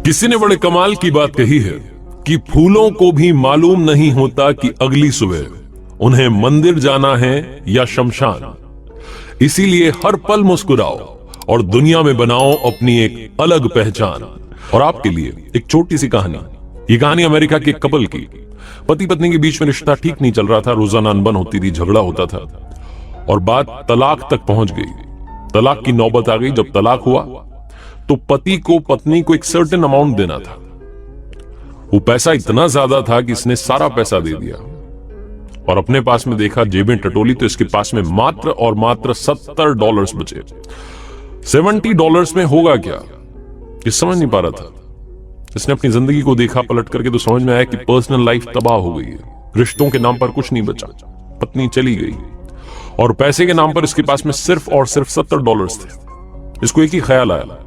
किसी ने बड़े कमाल की बात कही है कि फूलों को भी मालूम नहीं होता कि अगली सुबह उन्हें मंदिर जाना है या शमशान। इसीलिए हर पल मुस्कुराओ और दुनिया में बनाओ अपनी एक अलग पहचान। और आपके लिए एक छोटी सी कहानी। ये कहानी अमेरिका के कपल की। पति पत्नी के बीच में रिश्ता ठीक नहीं चल रहा था, रोजाना अनबन होती थी, झगड़ा होता था और बात तलाक तक पहुंच गई। तलाक की नौबत आ गई। जब तलाक हुआ तो पति को पत्नी को एक सर्टेन अमाउंट देना था। वो पैसा इतना ज्यादा था कि इसने सारा पैसा दे दिया और अपने पास में देखा, जेबें टटोली तो इसके पास में मात्र और मात्र $70 बचे। $70 में होगा क्या, ये समझ नहीं पा रहा था। इसने अपनी जिंदगी को देखा पलट करके तो समझ में आया कि पर्सनल लाइफ तबाह हो गई है। रिश्तों के नाम पर कुछ नहीं बचा, पत्नी चली गई और पैसे के नाम पर इसके पास में सिर्फ और सिर्फ $70 थे। इसको एक ही ख्याल आया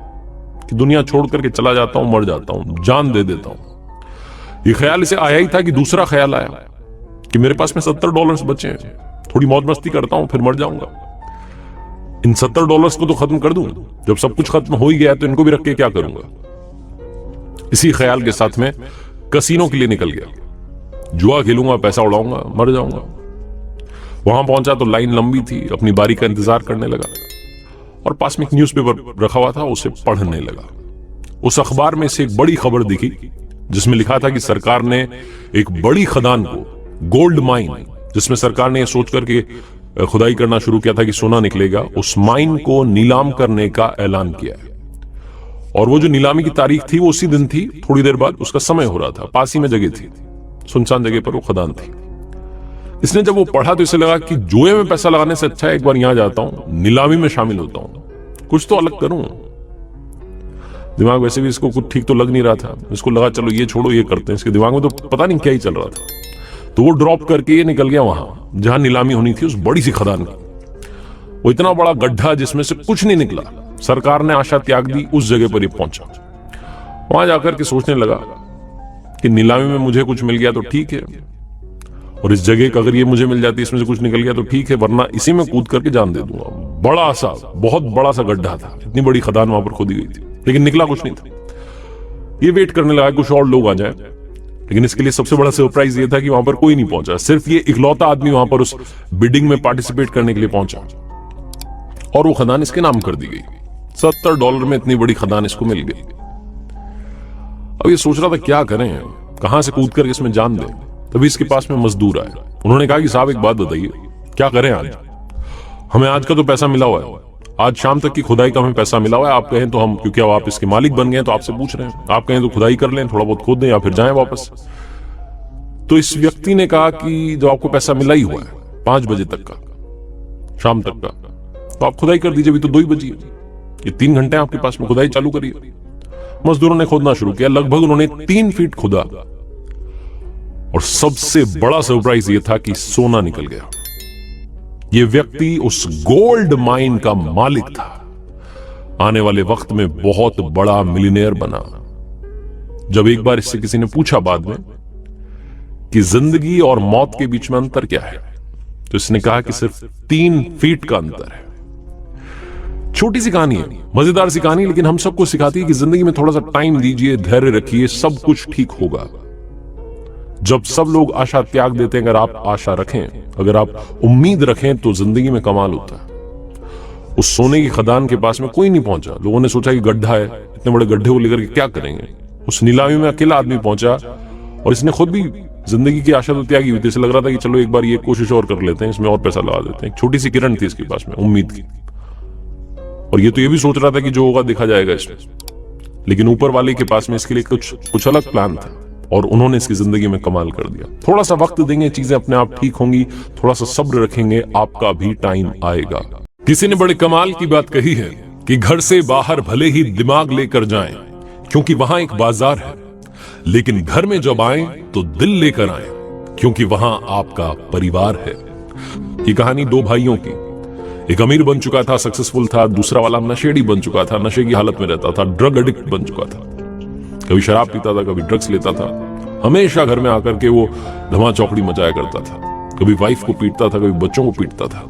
कि दुनिया छोड़ करके चला जाता हूं, मर जाता हूं, जान दे देता हूं। ये ख्याल इसे आया ही था कि दूसरा ख्याल आया कि मेरे पास में $70 बचे हैं, थोड़ी मौज मस्ती करता हूं, फिर मर जाऊंगा। इन $70 को तो खत्म कर दूं। जब सब कुछ खत्म हो ही गया तो इनको भी रख के क्या करूंगा। इसी ख्याल के साथ में कसीनो के लिए निकल गया। जुआ खेलूंगा, पैसा उड़ाऊंगा, मर जाऊंगा। वहां पहुंचा तो लाइन लंबी थी। अपनी बारी का इंतजार करने लगा और पास में एक न्यूज़पेपर रखा हुआ था, उसे पढ़ने लगा। उस अखबार में से एक बड़ी खबर दिखी जिसमें लिखा था कि सरकार ने एक बड़ी खदान को, गोल्ड माइन, जिसमें सरकार ने यह सोच करके खुदाई करना शुरू किया था कि सोना निकलेगा, उस माइन को नीलाम करने का ऐलान किया है। और वो जो नीलामी की तारीख थी वो उसी दिन थी। थोड़ी देर बाद उसका समय हो रहा था। पास ही में जगह थी, सुनसान जगह पर वो खदान थी। इसने जब वो पढ़ा तो इसे लगा कि जुए में पैसा लगाने से अच्छा है एक बार यहां जाता हूं, नीलामी में शामिल होता हूं, कुछ तो अलग करूं। दिमाग वैसे भी इसको कुछ ठीक तो लग नहीं रहा था। इसको लगा चलो ये छोड़ो, ये करते हैं। इसके दिमाग में तो पता नहीं क्या ही चल रहा था। तो वो ड्रॉप करके ये निकल गया वहां जहां नीलामी होनी थी, उस बड़ी सी खदान की। वो इतना बड़ा गड्ढा जिसमें से कुछ नहीं निकला। सरकार ने आशा त्याग दी, उस जगह पर ये पहुंचा। वहां जाकर के सोचने लगा कि नीलामी में मुझे कुछ मिल गया तो ठीक है, और इस जगह का अगर ये मुझे मिल जाती, इसमें से कुछ निकल गया तो ठीक है, वरना इसी में कूद करके जान दे दूंगा। बड़ा सा, बहुत बड़ा सा गड्ढा था। इतनी बड़ी खदान वहां पर खोदी गई थी, लेकिन निकला कुछ नहीं था। ये वेट करने लगा कुछ और लोग आ जाए, लेकिन इसके लिए सबसे बड़ा सरप्राइज ये था कि वहां पर कोई नहीं पहुंचा। सिर्फ ये इकलौता आदमी वहां पर उस बिडिंग में पार्टिसिपेट करने के लिए पहुंचा और वो खदान इसके नाम कर दी गई। $70 में इतनी बड़ी खदान इसको मिल गई। अब ये सोच रहा था क्या करें, कहां से कूद करके इसमें जान दें। तभी इसके पास में मजदूर आए। उन्होंने कहा कि साहब एक बात बताइए, क्या करें आज? हमें आज का तो पैसा मिला हुआ है, आज शाम तक की खुदाई का हमें पैसा मिला हुआ है। आप कहें तो हम, क्योंकि अब आप इसके मालिक बन गए तो आपसे पूछ रहे हैं, आप कहें तो खुदाई कर लें, थोड़ा बहुत खोद दें या फिर जाएं वापस। तो इस व्यक्ति ने कहा कि जो आपको पैसा मिला ही हुआ है 5 बजे तक का, शाम तक का, तो आप खुदाई कर दीजिए। अभी तो 2 ही बजी है, ये 3 घंटे आपके पास में, खुदाई चालू करिए। मजदूरों ने खोदना शुरू किया। लगभग उन्होंने 3 फीट खुदा और सबसे बड़ा सरप्राइज यह था कि सोना निकल गया। यह व्यक्ति उस गोल्ड माइन का मालिक था। आने वाले वक्त में बहुत बड़ा मिलियनेयर बना। जब एक बार इससे किसी ने पूछा बाद में कि जिंदगी और मौत के बीच में अंतर क्या है, तो इसने कहा कि सिर्फ 3 फीट का अंतर है। छोटी सी कहानी है, मजेदार सी कहानी, लेकिन हम सबको सिखाती है कि जिंदगी में थोड़ा सा टाइम दीजिए, धैर्य रखिए, सब कुछ ठीक होगा। जब सब लोग आशा त्याग देते हैं, अगर आप आशा रखें, अगर आप उम्मीद रखें, तो जिंदगी में कमाल होता है। उस सोने की खदान के पास में कोई नहीं पहुंचा। लोगों ने सोचा कि गड्ढा है, इतने बड़े गड्ढे को लेकर के क्या करेंगे। उस नीलामी में अकेला आदमी पहुंचा और इसने खुद भी जिंदगी की आशा तो त्यागी हुई थी। इसे लग रहा था कि चलो एक बार ये कोशिश और कर लेते हैं, इसमें और पैसा लगा देते हैं। एक छोटी सी किरण थी इसके पास में उम्मीद की, और ये तो ये भी सोच रहा था कि जो होगा देखा जाएगा इसमें। लेकिन ऊपर वाले के पास में इसके लिए कुछ अलग प्लान था और उन्होंने इसकी जिंदगी में कमाल कर दिया। थोड़ा सा वक्त देंगे, चीजें अपने आप ठीक होंगी। थोड़ा सा सब्र रखेंगे, आपका भी टाइम आएगा। किसी ने बड़े कमाल की बात कही है कि घर से बाहर भले ही दिमाग लेकर जाएं, क्योंकि वहां एक बाजार है, लेकिन घर में जब आए तो दिल लेकर आए, क्योंकि वहां आपका परिवार है। ये कहानी 2 भाइयों की। एक अमीर बन चुका था, सक्सेसफुल था, दूसरा वाला नशेड़ी बन चुका था, नशे की हालत में रहता था, ड्रग एडिक्ट बन चुका था। कभी शराब पीता था, कभी ड्रग्स लेता था। हमेशा घर में आकर के वो धमा चौकड़ी मचाया करता था। कभी वाइफ को पीटता था, कभी बच्चों को पीटता था।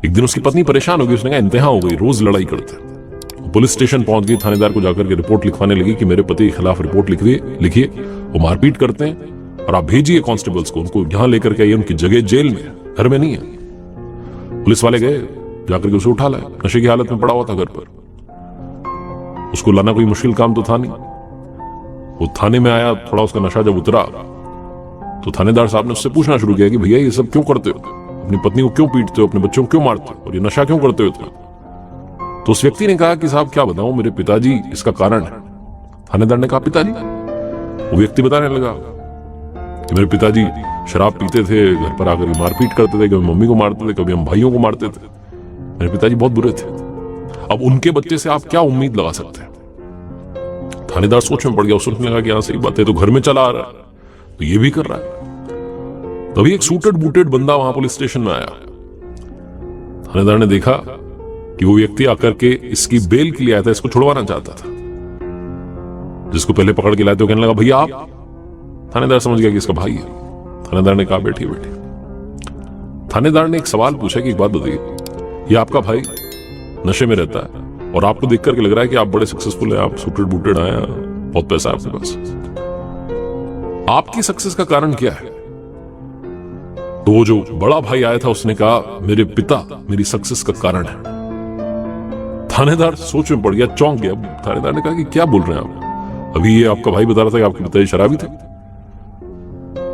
एक दिन उसकी पत्नी परेशान हो गई। उसने कहा इंतहा हो गई, रोज लड़ाई करते। पुलिस स्टेशन पहुंच गई, थानेदार को जाकर के रिपोर्ट लिखवाने लगी कि मेरे पति के खिलाफ रिपोर्ट लिखिए, वो मारपीट करते हैं और आप भेजिए कांस्टेबल्स को, उनको यहां लेकर के आइए, उनकी जगह जेल में, घर में नहीं है। पुलिस वाले गए, जाकर के उसे उठा लाए, नशे की हालत में पड़ा हुआ था घर पर। उसको लाना कोई मुश्किल काम तो था नहीं। वो थाने में आया, थोड़ा उसका नशा जब उतरा तो थानेदार साहब ने उससे पूछना शुरू किया कि भैया ये सब क्यों करते हो, अपनी पत्नी को क्यों पीटते हो, अपने बच्चों को क्यों मारते हो और ये नशा क्यों करते हो इतना। तो उस व्यक्ति ने कहा कि साहब क्या बताऊं, मेरे पिताजी इसका कारण है। थानेदार ने कहा पिताजी? वो व्यक्ति बताने लगा कि मेरे पिताजी शराब पीते थे, घर पर आकर मारपीट करते थे, कभी मम्मी को मारते थे, कभी हम भाइयों को मारते थे, मेरे पिताजी बहुत बुरे थे। अब उनके बच्चे से आप क्या उम्मीद लगा सकते हैं। थानेदार सोच में पड़ गया, सोचने लगा कि यहां सही बात है, तो घर में चला आ रहा है तो ये भी कर रहा है। तभी एक सूटेड बूटेड बंदा वहां पुलिस स्टेशन में आया। थानेदार ने देखा कि वो व्यक्ति आकर के इसकी बेल के लिए आया था, इसको छुड़वाना चाहता था। जिसको पहले पकड़ के लाए तो कहने लगा भैया आप। थानेदार समझ गया कि इसका भाई है। थानेदार ने कहा बैठिए बैठिए। थानेदार ने एक सवाल पूछा कि एक बात बताइए, ये आपका भाई नशे में रहता है और आपको देख करके लग रहा है कि आप बड़े सक्सेसफुल हैं, आप सूटेड बूटेड आए, बहुत पैसा है आपके पास, आपकी सक्सेस का कारण क्या है। तो वो जो बड़ा भाई आया था उसने कहा मेरे पिता मेरी सक्सेस का कारण है। थानेदार सोच में पड़ गया, चौंक गया। थानेदार ने कहा कि क्या बोल रहे हैं आप, अभी ये आपका भाई बता रहा था कि आपके पिताजी शराबी थे।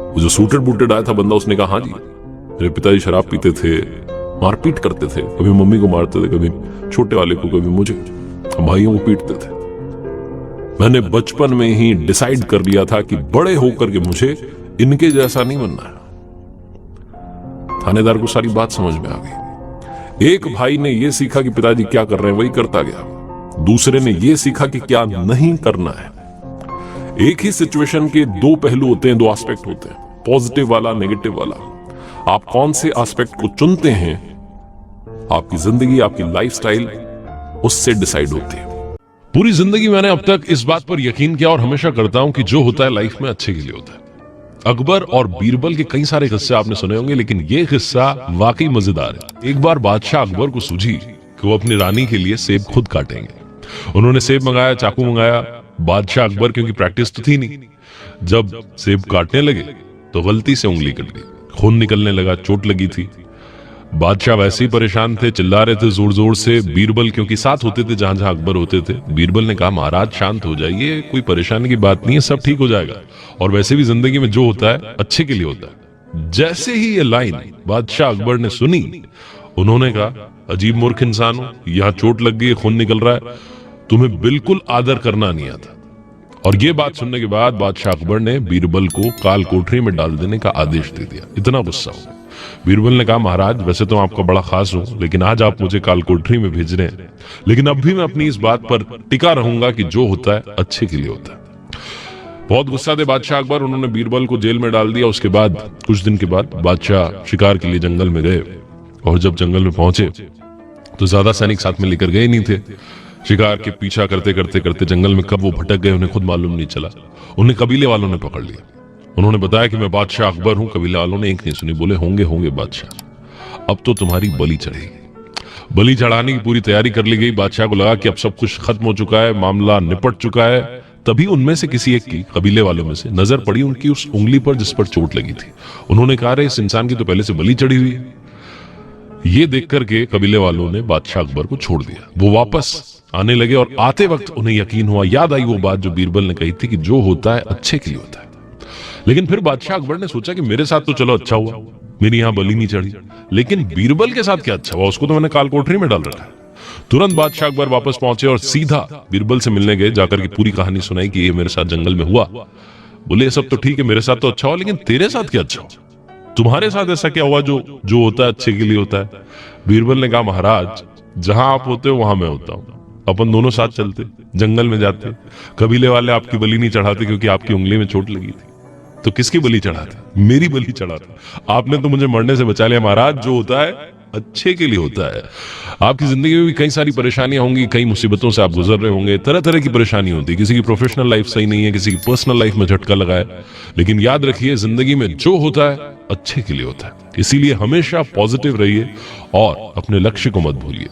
वो जो सूटेड बूटेड आया था बंदा उसने कहा हाँ जी, मेरे पिताजी शराब पीते थे, मारपीट करते थे, कभी मम्मी को मारते थे, कभी छोटे वाले को, कभी मुझे, हम भाइयों को पीटते थे। मैंने बचपन में ही डिसाइड कर लिया था कि बड़े होकर के मुझे इनके जैसा नहीं बनना है। थानेदार को सारी बात समझ में आ गई। एक भाई ने यह सीखा कि पिताजी क्या कर रहे हैं वही करता गया, दूसरे ने यह सीखा कि क्या नहीं करना है। एक ही सिचुएशन के दो पहलू होते हैं, दो एस्पेक्ट होते हैं, पॉजिटिव वाला, नेगेटिव वाला। आप कौन से एस्पेक्ट को चुनते हैं, आपकी जिंदगी, आपकी लाइफस्टाइल उससे डिसाइड होती है। पूरी जिंदगी मैंने अब तक इस बात पर यकीन किया और हमेशा करता हूं कि जो होता है लाइफ में अच्छे के लिए होता है। अकबर और बीरबल के कई सारे किस्से आपने सुने होंगे, लेकिन ये किस्सा वाकई मजेदार है। एक बार बादशाह अकबर को सूझी कि वो अपनी रानी के लिए सेब खुद काटेंगे। उन्होंने सेब मंगाया, चाकू मंगाया। बादशाह अकबर क्योंकि प्रैक्टिस तो थी नहीं, जब सेब काटने लगे तो गलती से उंगली कट गई, खून निकलने लगा, चोट लगी थी। बादशाह वैसे ही परेशान थे, चिल्ला रहे थे जोर जोर से। बीरबल क्योंकि साथ होते थे जहां जहां अकबर होते थे, बीरबल ने कहा महाराज शांत हो जाइए, कोई परेशानी की बात नहीं है, सब ठीक हो जाएगा, और वैसे भी जिंदगी में जो होता है अच्छे के लिए होता है। जैसे ही ये लाइन बादशाह अकबर ने सुनी, उन्होंने कहा अजीब मूर्ख इंसान हो, यहां चोट लग गई, खून निकल रहा है, तुम्हें बिल्कुल आदर करना नहीं आता। और ये बात सुनने के बाद बादशाह अकबर ने बीरबल को काल कोठरी में डाल देने का आदेश दे दिया। इतना गुस्सा हो। बीरबल ने कहा महाराज वैसे तो आपका बड़ा खास हूं, लेकिन आज आप मुझे काल कोठरी में भेज रहे हैं, लेकिन अब भी मैं अपनी इस बात पर टिका रहूंगा कि जो होता है अच्छे के लिए होता है। बहुत गुस्सा थे बादशाह अकबर, उन्होंने बीरबल को जेल में डाल दिया। उसके बाद कुछ दिन के बाद बादशाह शिकार के लिए जंगल में गए, और जब जंगल में पहुंचे तो ज्यादा सैनिक साथ में लेकर गए नहीं थे। शिकार के पीछा करते करते करते जंगल में कब वो भटक गए उन्हें खुद मालूम नहीं चला। उन्हें कबीले वालों ने पकड़ लिया। उन्होंने बताया कि मैं बादशाह अकबर हूं। कबीले वालों ने एक नहीं सुनी, बोले होंगे होंगे बादशाह, अब तो तुम्हारी बलि चढ़ेगी। बलि चढ़ाने की पूरी तैयारी कर ली गई। बादशाह को लगा कि अब सब कुछ खत्म हो चुका है, मामला निपट चुका है। तभी उनमें से किसी एक की, कबीले वालों में से, नजर पड़ी उनकी उस उंगली पर जिस पर चोट लगी थी। उन्होंने कहा इस इंसान की तो पहले से बलि चढ़ी हुई है। ये देख करके कबीले वालों ने बादशाह अकबर को छोड़ दिया। वो वापस आने लगे और आते वक्त उन्हें यकीन हुआ, याद आई वो बात जो बीरबल ने कही थी कि जो होता है अच्छे के लिए होता है। लेकिन फिर बादशाह अकबर ने सोचा कि मेरे साथ तो चलो अच्छा हुआ, मेरी यहां बलि नहीं चढ़ी, लेकिन बीरबल के साथ क्या अच्छा हुआ, उसको तो मैंने काल कोठरी में डाल रखा है। तुरंत बादशाह अकबर वापस पहुंचे और सीधा बीरबल से मिलने गए। जाकर की पूरी कहानी सुनाई कि ये मेरे साथ जंगल में हुआ। बोले ये सब तो ठीक है, मेरे साथ तो अच्छा हुआ, लेकिन तेरे साथ क्या अच्छा हुआ, तुम्हारे साथ ऐसा क्या हुआ जो होता है अच्छे के लिए होता है। बीरबल ने कहा महाराज जहां आप होते हो वहां मैं होता हूं, अपन दोनों साथ चलते, जंगल में जाते, कबीले वाले आपकी बलि नहीं चढ़ाते क्योंकि आपकी उंगली में चोट लगी थी, तो किसकी बलि चढ़ाते, मेरी बलि चढ़ाते। आपने तो मुझे मरने से बचा लिया। महाराज जो होता है अच्छे के लिए होता है। आपकी जिंदगी में भी कई सारी परेशानियां होंगी, कई मुसीबतों से आप गुजर रहे होंगे, तरह तरह की परेशानी होती है। किसी की प्रोफेशनल लाइफ सही नहीं है, किसी की पर्सनल लाइफ में झटका लगा है, लेकिन याद रखिए जिंदगी में जो होता है अच्छे के लिए होता है। इसीलिए हमेशा पॉजिटिव रहिए और अपने लक्ष्य को मत भूलिए।